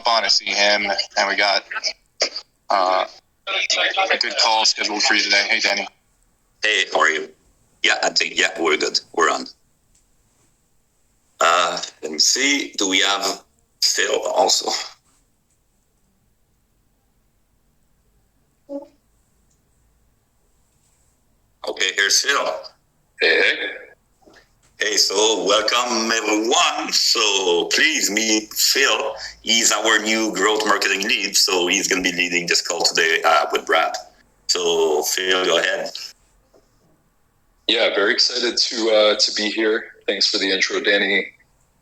hop on to see him, and we got a good call scheduled for you today. Hey, Danny. Hey, how are you? Yeah, I think, we're good. We're on. Let me see. Do we have Phil also? Okay, here's Phil. Hey. Hey, so welcome everyone. So please meet Phil. He's our new growth marketing lead, so he's going to be leading this call today with Brad. So Phil, go ahead. Yeah, very excited to be here. Thanks for the intro, Danny.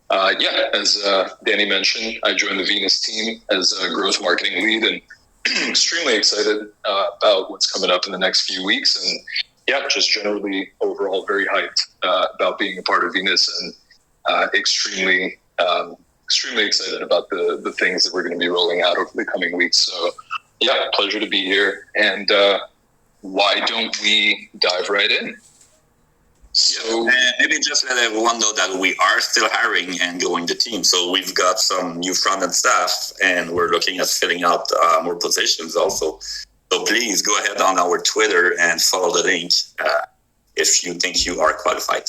As Danny mentioned, I joined the Venus team as a growth marketing lead, and extremely excited about what's coming up in the next few weeks. And just generally overall very hyped about being a part of Venus, and extremely excited about the things that we're going to be rolling out over the coming weeks. So pleasure to be here. And why don't we dive right in? So maybe just let everyone know that we are still hiring and growing the team. So we've got some new front-end staff, and we're looking at filling out more positions also. So please go ahead on our Twitter and follow the link if you think you are qualified.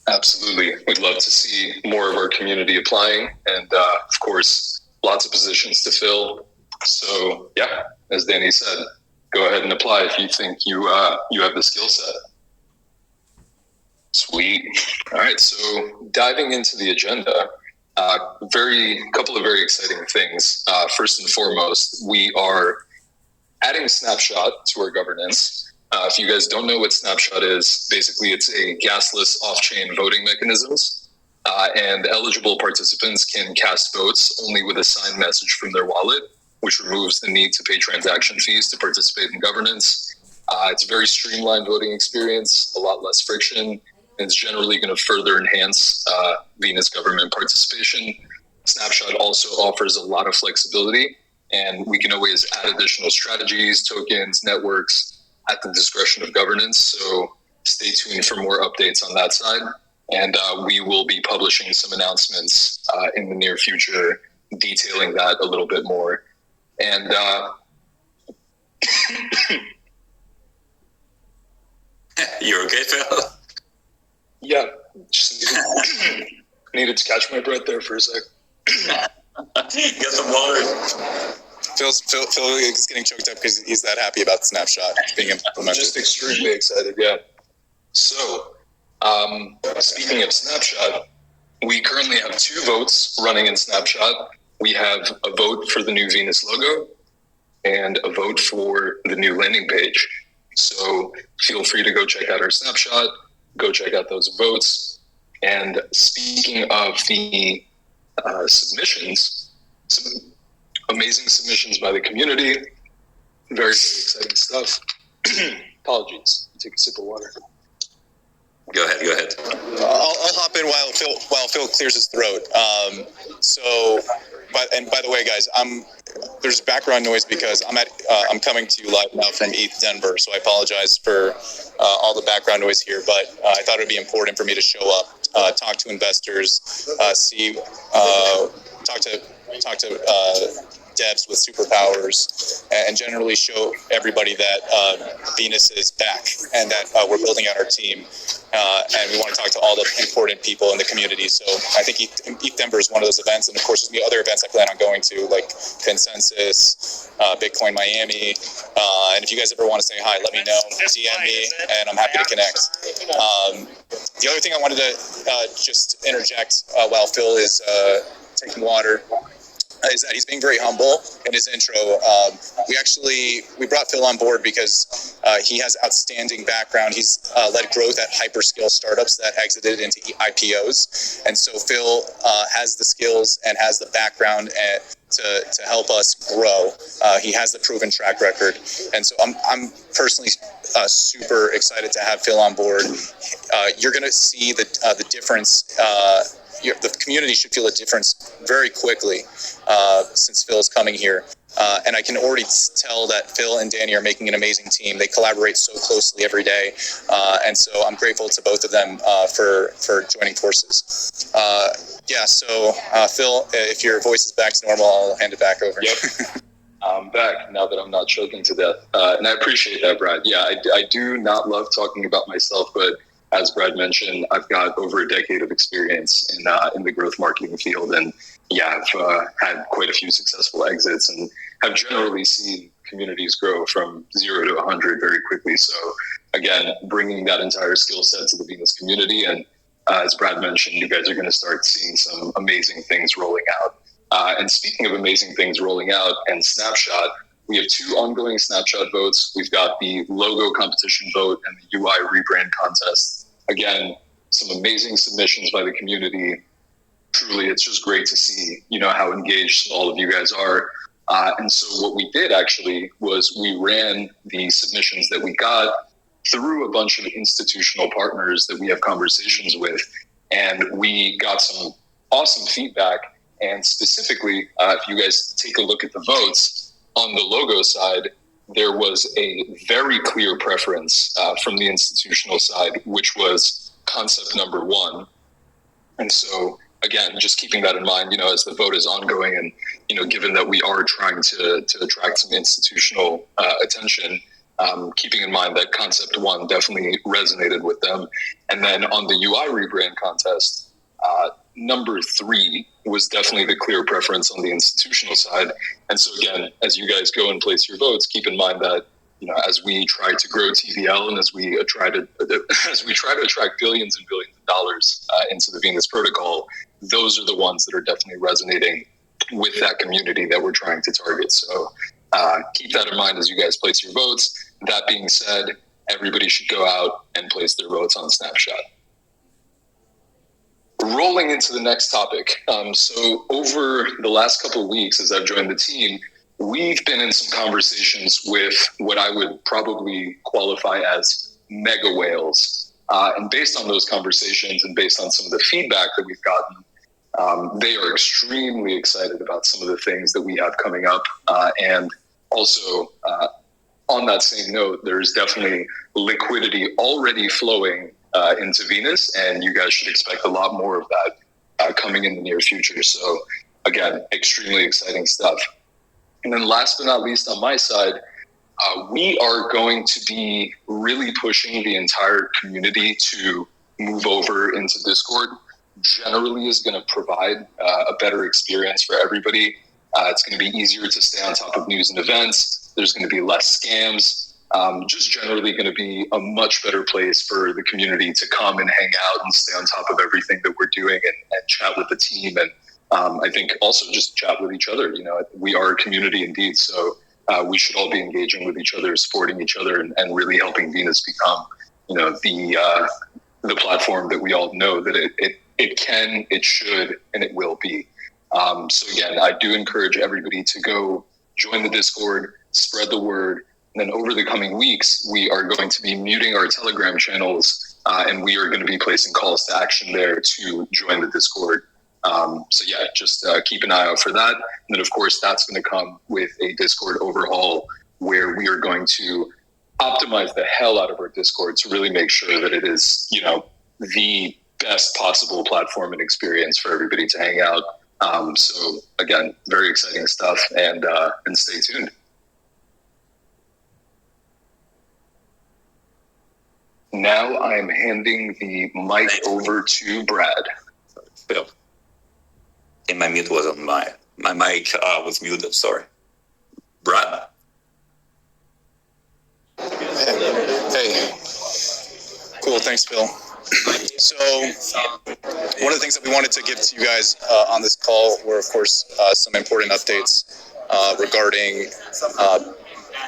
Absolutely. We'd love to see more of our community applying, and of course, lots of positions to fill. So as Danny said, go ahead and apply if you think you have the skill set. Sweet. All right. So diving into the agenda, couple of very exciting things. First and foremost, we are adding Snapshot to our governance. If you guys don't know what Snapshot is, basically it's a gasless off-chain voting mechanisms, and eligible participants can cast votes only with a signed message from their wallet, which removes the need to pay transaction fees to participate in governance. It's a very streamlined voting experience, a lot less friction, and it's generally going to further enhance Venus government participation. Snapshot also offers a lot of flexibility, and we can always add additional strategies, tokens, networks at the discretion of governance. So stay tuned for more updates on that side. And we will be publishing some announcements in the near future detailing that a little bit more. And you're okay, Phil? Just needed to catch my breath there for a sec. Get some water. Phil is getting choked up because he's that happy about the Snapshot being implemented. Just extremely excited, So, speaking of Snapshot, we currently have 2 votes running in Snapshot. We have a vote for the new Venus logo and a vote for the new landing page. So feel free to go check out our Snapshot, go check out those votes. And speaking of the submissions, some amazing submissions by the community. Very, very exciting stuff. Apologies. Take a sip of water. Go ahead. I'll hop in while Phil clears his throat. By the way, guys, there's background noise because I'm coming to you live now from ETH Denver, so I apologize for all the background noise here. But I thought it would be important for me to show up, talk to investors, talk to devs with superpowers, and generally show everybody that Venus is back and that we're building out our team. And we want to talk to all the important people in the community. So I think ETH Denver is one of those events. And of course, there's going to be other events I plan on going to, like Consensus, Bitcoin Miami. And if you guys ever want to say hi, let me know. DM me, and I'm happy to connect. The other thing I wanted to just interject while Phil is taking water is that he's being very humble in his intro. We brought Phil on board because he has outstanding background. He's led growth at hyperscale startups that exited into IPOs. And so Phil has the skills and has the background to help us grow. He has the proven track record. And so I'm personally super excited to have Phil on board. You're going to see the difference. The community should feel a difference very quickly since Phil's coming here. And I can already tell that Phil and Danny are making an amazing team. They collaborate so closely every day. And so I'm grateful to both of them for joining forces. Yeah, so Phil, if your voice is back to normal, I'll hand it back over. Yep. I'm back now that I'm not choking to death. And I appreciate that, Brad. Yeah, I do not love talking about myself, but as Brad mentioned, I've got over a decade of experience in the growth marketing field. And yeah, I've had quite a few successful exits and have generally seen communities grow from 0 to 100 very quickly. So again, bringing that entire skill set to the Venus community. And as Brad mentioned, you guys are going to start seeing some amazing things rolling out. And speaking of amazing things rolling out and Snapshot, we have 2 ongoing Snapshot votes. We've got the logo competition vote and the UI rebrand contest. Again, some amazing submissions by the community. Truly, it's just great to see, how engaged all of you guys are. And so what we did actually was we ran the submissions that we got through a bunch of institutional partners that we have conversations with. And we got some awesome feedback. And specifically, if you guys take a look at the votes, on the logo side, there was a very clear preference from the institutional side, which was concept number 1. And so, again, just keeping that in mind, as the vote is ongoing and, given that we are trying to attract some institutional attention, keeping in mind that concept 1 definitely resonated with them. And then on the UI rebrand contest, number 3 was definitely the clear preference on the institutional side. And so again, as you guys go and place your votes, keep in mind that, as we try to grow TVL and as we try to attract billions and billions of dollars into the Venus protocol, those are the ones that are definitely resonating with that community that we're trying to target. So keep that in mind as you guys place your votes. That being said, everybody should go out and place their votes on Snapshot. Rolling into the next topic. So over the last couple of weeks, as I've joined the team, we've been in some conversations with what I would probably qualify as mega whales. And based on those conversations and based on some of the feedback that we've gotten, they are extremely excited about some of the things that we have coming up. And also, on that same note, there's definitely liquidity already flowing into Venus, and you guys should expect a lot more of that coming in the near future. So again, extremely exciting stuff. And then last but not least on my side, we are going to be really pushing the entire community to move over into Discord. Generally is going to provide a better experience for everybody. It's going to be easier to stay on top of news and events. There's going to be less scams. Just generally going to be a much better place for the community to come and hang out and stay on top of everything that we're doing and chat with the team. And I think also just chat with each other. We are a community indeed. So we should all be engaging with each other, supporting each other, and really helping Venus become, the platform that we all know that it can, it should, and it will be. So again, I do encourage everybody to go join the Discord, spread the word. And then over the coming weeks, we are going to be muting our Telegram channels, and we are going to be placing calls to action there to join the Discord. So yeah, just keep an eye out for that. And then of course, that's going to come with a Discord overhaul where we are going to optimize the hell out of our Discord to really make sure that it is, the best possible platform and experience for everybody to hang out. So again, very exciting stuff, and stay tuned. Now I'm handing the mic over to Brad. Phil. And my mute was on my mic was muted, sorry. Brad. Hey. Cool, thanks, Phil. So one of the things that we wanted to give to you guys on this call were, of course, some important updates regarding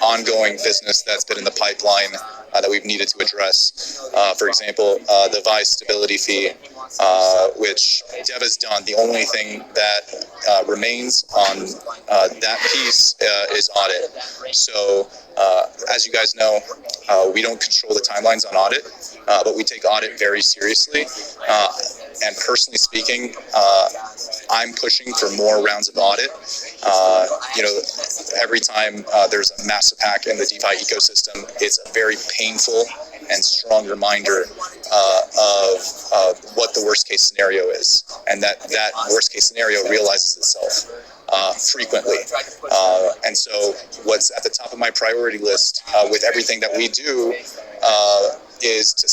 ongoing business that's been in the pipeline that we've needed to address. For example, the VI stability fee, which Dev has done. The only thing that remains on that piece is audit. So as you guys know, we don't control the timelines on audit, but we take audit very seriously. And personally speaking, I'm pushing for more rounds of audit. Every time there's a massive hack in the DeFi ecosystem, it's a very painful and strong reminder of what the worst case scenario is, and that worst case scenario realizes itself frequently. And so what's at the top of my priority list with everything that we do is to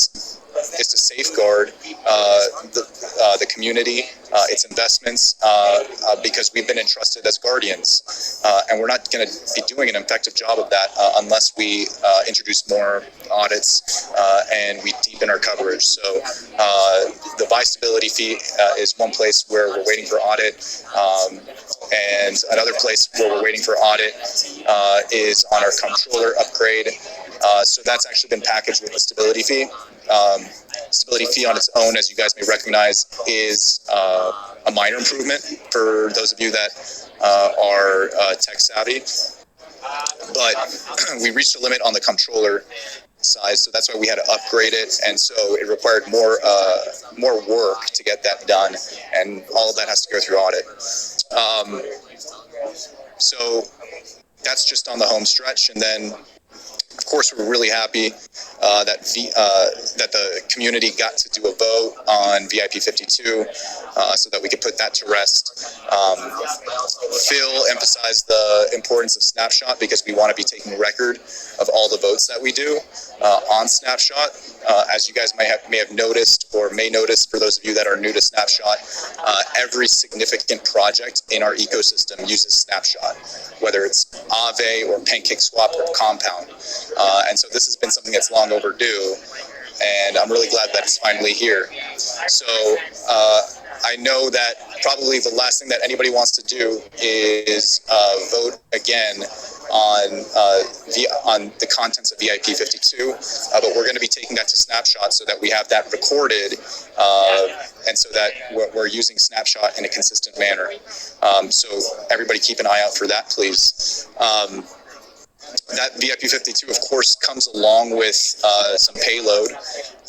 safeguard the community, its investments, because we've been entrusted as guardians, and we're not going to be doing an effective job of that unless we introduce more audits and we deepen our coverage. So the buy stability fee is one place where we're waiting for audit, and another place where we're waiting for audit is on our controller upgrade. So that's actually been packaged with the stability fee. Stability fee on its own, as you guys may recognize, is a minor improvement for those of you that are tech savvy. But we reached a limit on the controller size, so that's why we had to upgrade it, and so it required more work to get that done, and all of that has to go through audit. So that's just on the home stretch, and then of course we're really happy that the community got to do a vote on VIP 52 so that we could put that to rest. Phil emphasized the importance of Snapshot because we want to be taking record of all the votes that we do on Snapshot. As you guys may have noticed or may notice, for those of you that are new to Snapshot, every significant project in our ecosystem uses Snapshot, whether it's Aave or PancakeSwap or Compound. And so this has been something that's long overdue, and I'm really glad that it's finally here. So I know that probably the last thing that anybody wants to do is vote again on the contents of VIP 52, but we're going to be taking that to Snapshot so that we have that recorded, and so that we're using Snapshot in a consistent manner. So everybody keep an eye out for that, please. That VIP 52, of course, comes along with some payload.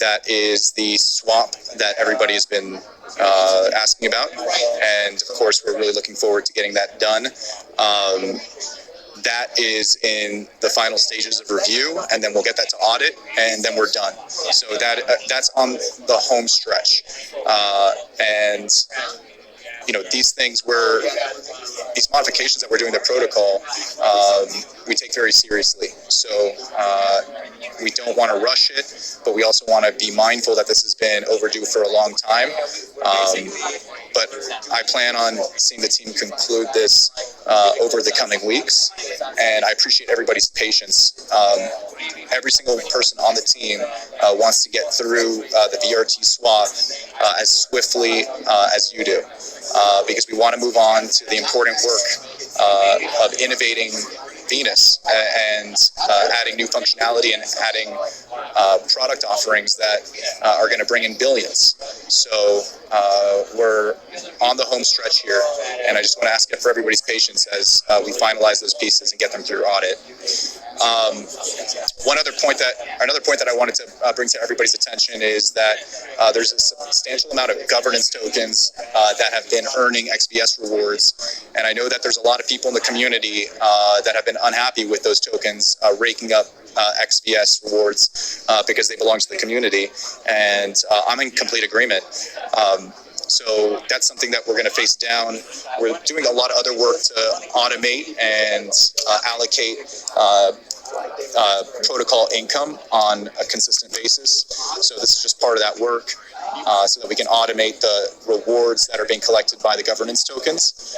That is the swap that everybody has been asking about, and of course we're really looking forward to getting that done. That is in the final stages of review, and then we'll get that to audit, and then we're done. So that's on the home stretch, and you know, these modifications that we're doing to the protocol, we take very seriously. So we don't want to rush it, but we also want to be mindful that this has been overdue for a long time. But I plan on seeing the team conclude this over the coming weeks, and I appreciate everybody's patience. Every single person on the team wants to get through the VRT swap as swiftly as you do, because we want to move on to the important work of innovating Venus and adding new functionality and adding product offerings that are going to bring in billions. So we're on the home stretch here, and I just want to ask for everybody's patience as we finalize those pieces and get them through audit. Another point that I wanted to bring to everybody's attention is that there's a substantial amount of governance tokens that have been earning XVS rewards, and I know that there's a lot of people in the community that have been unhappy with those tokens raking up XVS rewards because they belong to the community, and I'm in complete agreement. So that's something that we're going to face down. We're doing a lot of other work to automate and allocate protocol income on a consistent basis. So this is just part of that work, so that we can automate the rewards that are being collected by the governance tokens.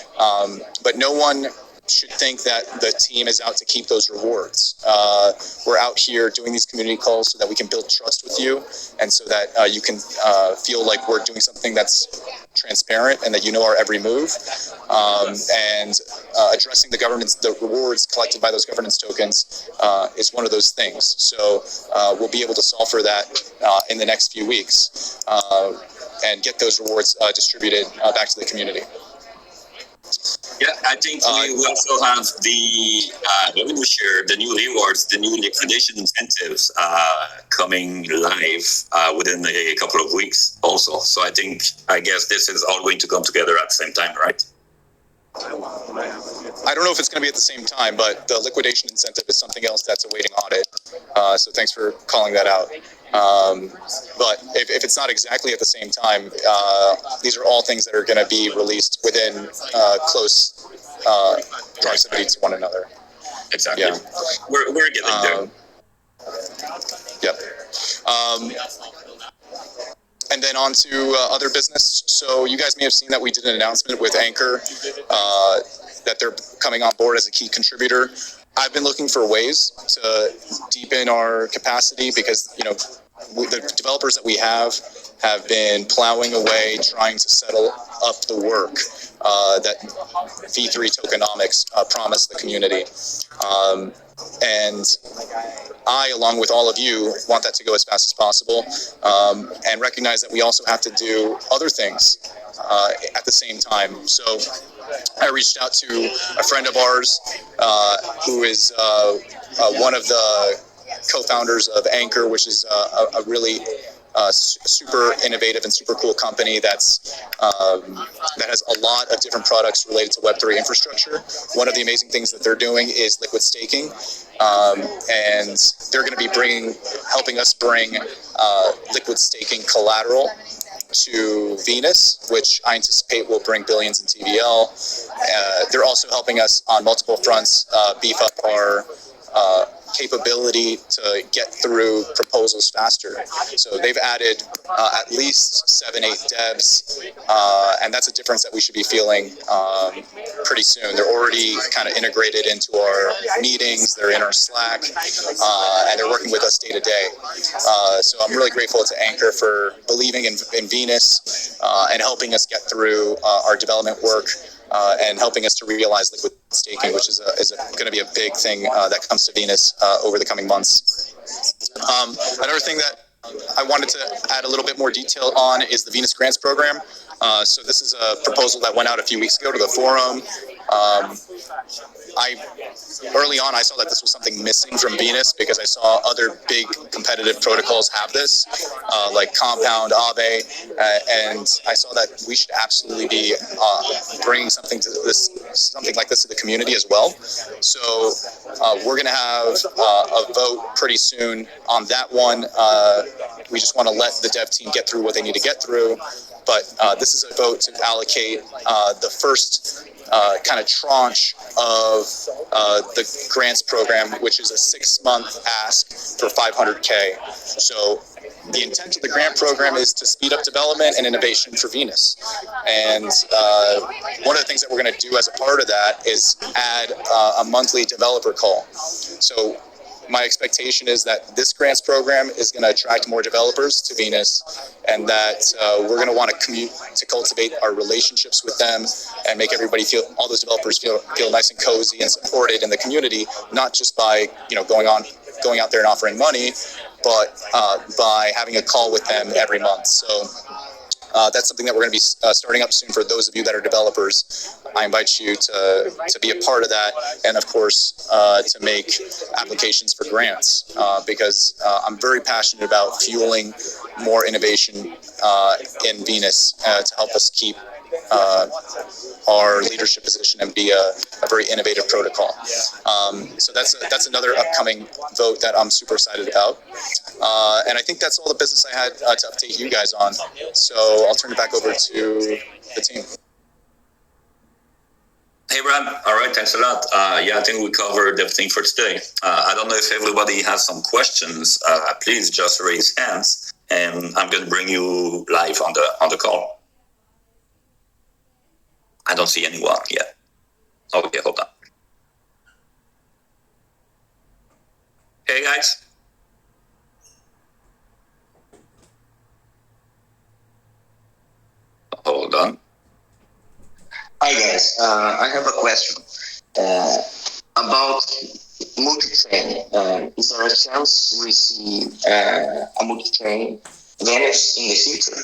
But no one should think that the team is out to keep those rewards. We're out here doing these community calls so that we can build trust with you, and so that you can feel like we're doing something that's transparent and that you know our every move. And addressing the rewards collected by those governance tokens is one of those things. So we'll be able to solve for that in the next few weeks and get those rewards distributed back to the community. Yeah, I think we also have the revenue share, the new rewards, the new liquidation incentives coming live within a couple of weeks also. So I guess this is all going to come together at the same time, right? I don't know if it's going to be at the same time, but the liquidation incentive is something else that's awaiting audit. So thanks for calling that out. But if it's not exactly at the same time, these are all things that are going to be released within close proximity to one another. Exactly. Yeah. We're getting there. Yep. And then on to other business. So you guys may have seen that we did an announcement with Anchor that they're coming on board as a key contributor. I've been looking for ways to deepen our capacity because, the developers that we have been plowing away trying to settle up the work that V3 tokenomics promised the community. And I, along with all of you, want that to go as fast as possible, and recognize that we also have to do other things at the same time. So I reached out to a friend of ours who is one of the co-founders of Anchor, which is a really super innovative and super cool company that has a lot of different products related to Web3 infrastructure. One of the amazing things that they're doing is liquid staking, and they're going to be helping us bring liquid staking collateral to Venus, which I anticipate will bring billions in TVL. They're also helping us on multiple fronts beef up our capability to get through proposals faster. So they've added at least 7-8 devs, and that's a difference that we should be feeling pretty soon. They're already kind of integrated into our meetings, they're in our Slack, and they're working with us day to day. So I'm really grateful to Anchor for believing in Venus and helping us get through our development work. And helping us to realize liquid staking, which is going to be a big thing that comes to Venus over the coming months. Another thing that I wanted to add a little bit more detail on is the Venus Grants Program. So this is a proposal that went out a few weeks ago to the forum. Early on, I saw that this was something missing from Venus because I saw other big competitive protocols have this, like Compound, Aave, and I saw that we should absolutely be bringing something like this to the community as well. So we're going to have a vote pretty soon on that one. We just want to let the dev team get through what they need to get through. But this is a vote to allocate the first kind of tranche of the grants program, which is a 6-month ask for $500K. So the intent of the grant program is to speed up development and innovation for Venus. And one of the things that we're going to do as a part of that is add a monthly developer call. So my expectation is that this grants program is going to attract more developers to Venus, and that we're going to want to cultivate our relationships with them and make everybody all those developers feel nice and cozy and supported in the community, not just by going out there and offering money, but by having a call with them every month. So that's something that we're going to be starting up soon for those of you that are developers. I invite you to be a part of that, and of course to make applications for grants because I'm very passionate about fueling more innovation in Venus to help us keep our leadership position and be a very innovative protocol. So that's another upcoming vote that I'm super excited about. And I think that's all the business I had to update you guys on. So I'll turn it back over to the team. Hey, Brad. All right. Thanks a lot. Yeah, I think we covered everything for today. I don't know if everybody has some questions. Please just raise hands, and I'm going to bring you live on the call. I don't see anyone yet. Okay, hold on. Hey, guys. Hold on. Hi guys, I have a question about multi-chain. Is there a chance we see a multi-chain Venus in the future?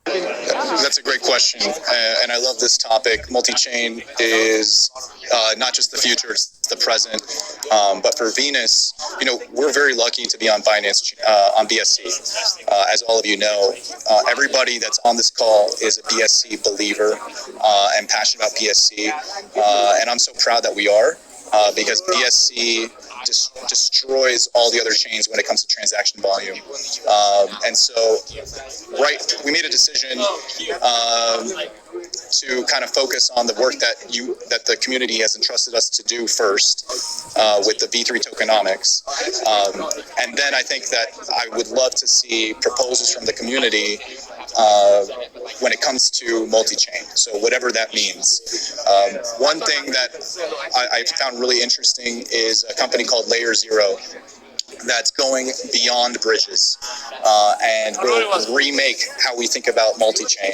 That's a great question, and I love this topic. Multi-chain is not just the future; it's the present. But for Venus, we're very lucky to be on Binance, on BSC. As all of you know, everybody that's on this call is a BSC believer and passionate about BSC, and I'm so proud that we are, because BSC destroys all the other chains when it comes to transaction volume. And so, we made a decision to kind of focus on the work that the community has entrusted us to do first with the V3 tokenomics. And then I think that I would love to see proposals from the community when it comes to multi-chain. So whatever that means. One thing that I found really interesting is a company called Layer Zero that's going beyond bridges and will remake how we think about multi-chain,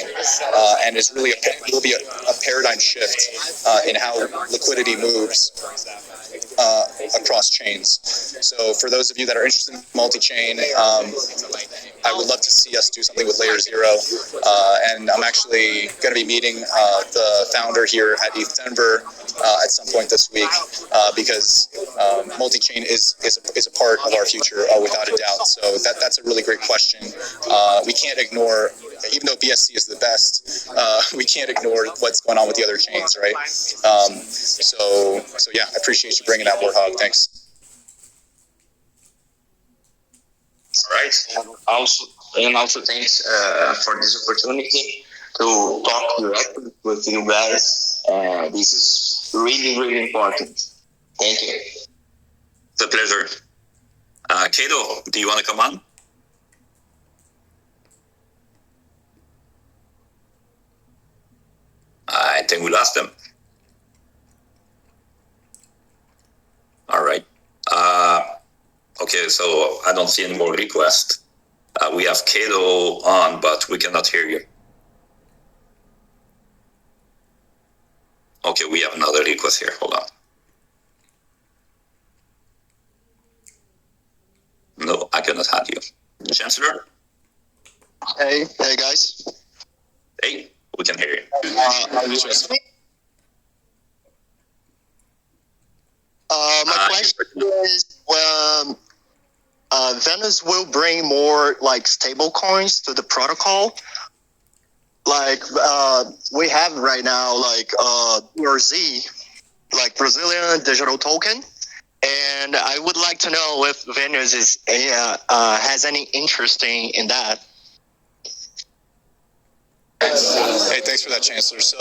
and it's really will be a paradigm shift in how liquidity moves across chains. So for those of you that are interested in multi-chain, I would love to see us do something with Layer Zero, and I'm actually going to be meeting the founder here at ETH Denver at some point this week, because multi-chain is a part of our future, without a doubt. So that's a really great question. We can't ignore, even though BSC is the best, we can't ignore what's going on with the other chains, right? So yeah, I appreciate you bringing that, Warhog. Thanks. All right. Also thanks for this opportunity to talk directly with you guys. This is really, really important. Thank you. It's a pleasure. Kato, do you want to come on? I think we lost him. All right. Okay, so I don't see any more requests. We have Kato on, but we cannot hear you. Okay, we have another request here. Hold on. No, I cannot have you. Chancellor? Hey guys. Hey, we can hear you. My question is, Venus will bring more like stable coins to the protocol. Like we have right now, like BRZ, like Brazilian digital token. And I would like to know if Venus is has any interest in that. Hey, thanks for that, Chancellor. So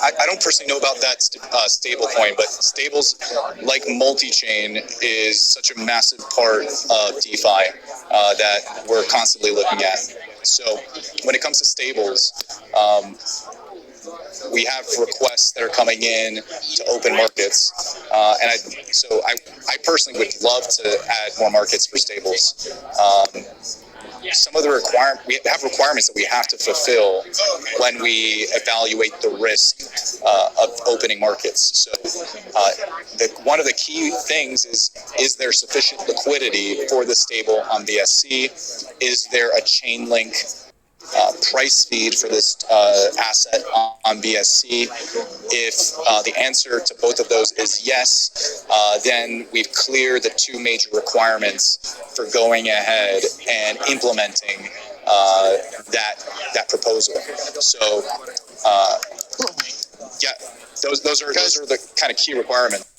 I don't personally know about that stable coin, but stables like multi-chain is such a massive part of DeFi that we're constantly looking at. So when it comes to stables, we have requests that are coming in to open markets, and I personally would love to add more markets for stables. Some of the we have requirements that we have to fulfill when we evaluate the risk of opening markets. So one of the key things is there sufficient liquidity for the stable on BSC? Is there a chain link price feed for this asset on BSC? If the answer to both of those is yes, then we've cleared the two major requirements for going ahead and implementing that proposal. So yeah, those are the kind of key requirements.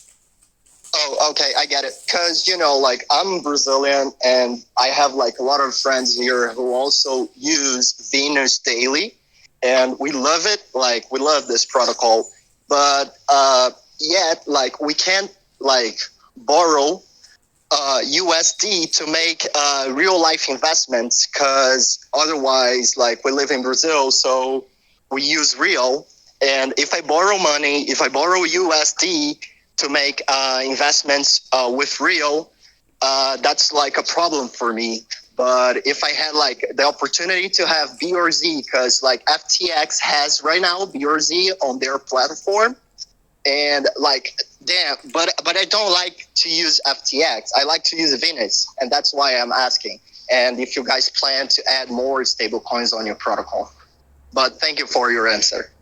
Oh, okay, I get it. Because, like, I'm Brazilian, and I have, like, a lot of friends here who also use Venus daily, and we love it. Like, we love this protocol. But yet, like, we can't, like, borrow USD to make real-life investments, because otherwise, like, we live in Brazil, so we use real. And if I borrow money, if I borrow USD to make investments with real, that's like a problem for me. But if I had like the opportunity to have BRZ, because like FTX has right now BRZ on their platform, and like damn, but I don't like to use FTX. I like to use Venus, and that's why I'm asking. And if you guys plan to add more stable coins on your protocol. But thank you for your answer.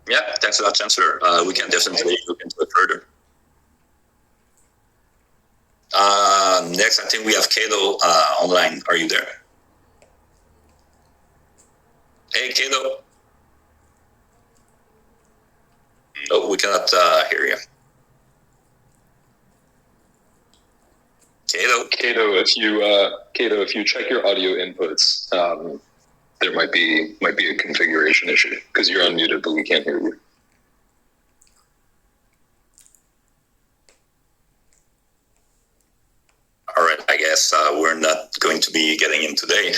Yeah, thanks a lot, Chancellor. We can definitely look into it further. Next, I think we have Kato online. Are you there? Hey, Kato. Oh, we cannot hear you. Kato, if you check your audio inputs, there might be a configuration issue because you're unmuted, but we can't hear you. All right, I guess we're not going to be getting in today.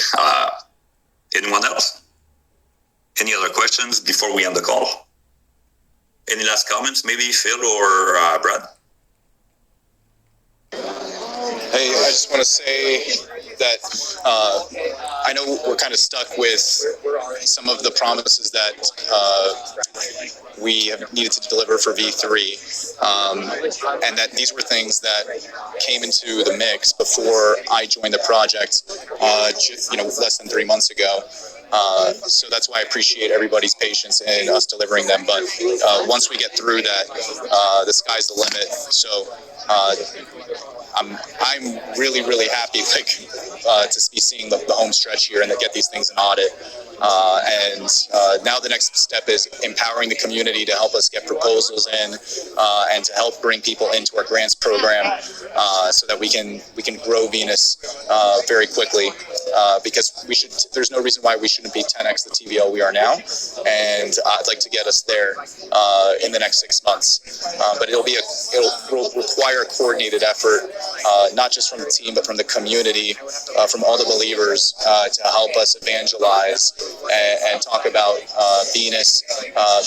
Anyone else? Any other questions before we end the call? Any last comments, maybe Phil or Brad? Hey, I just want to say that I know we're kind of stuck with some of the promises that we have needed to deliver for V3, and that these were things that came into the mix before I joined the project, less than 3 months ago. So that's why I appreciate everybody's patience in us delivering them. But once we get through that, the sky's the limit. So I'm really, really happy to be seeing the home stretch here and to get these things in audit. Now the next step is empowering the community to help us get proposals in and to help bring people into our grants program so that we can grow Venus very quickly because there's no reason why we shouldn't be 10x the TVL we are now, and I'd like to get us there in the next 6 months. But it'll require a coordinated effort, not just from the team, but from the community, from all the believers to help us evangelize and talk about Venus,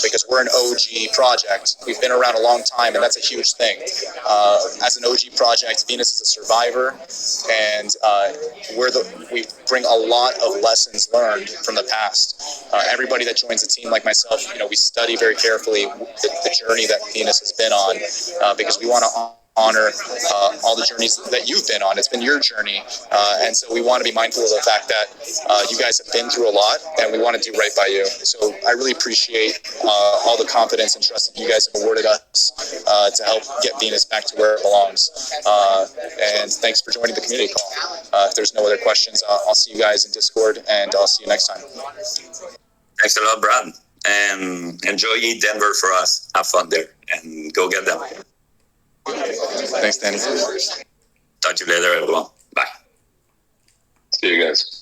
because we're an OG project. We've been around a long time, and that's a huge thing. As an OG project, Venus is a survivor, and we bring a lot of lessons learned from the past. Everybody that joins the team, like myself, we study very carefully the journey that Venus has been on, because we want to honor all the journeys that you've been on. It's been your journey, and so we want to be mindful of the fact that you guys have been through a lot, and we want to do right by you. So I really appreciate all the confidence and trust that you guys have awarded us to help get Venus back to where it belongs. And thanks for joining the community call. If there's no other questions, I'll see you guys in Discord, and I'll see you next time. Thanks a lot, Brad. And enjoy Denver for us. Have fun there, and go get them. Thanks, Danny. Talk to you later, everyone. Bye. See you guys.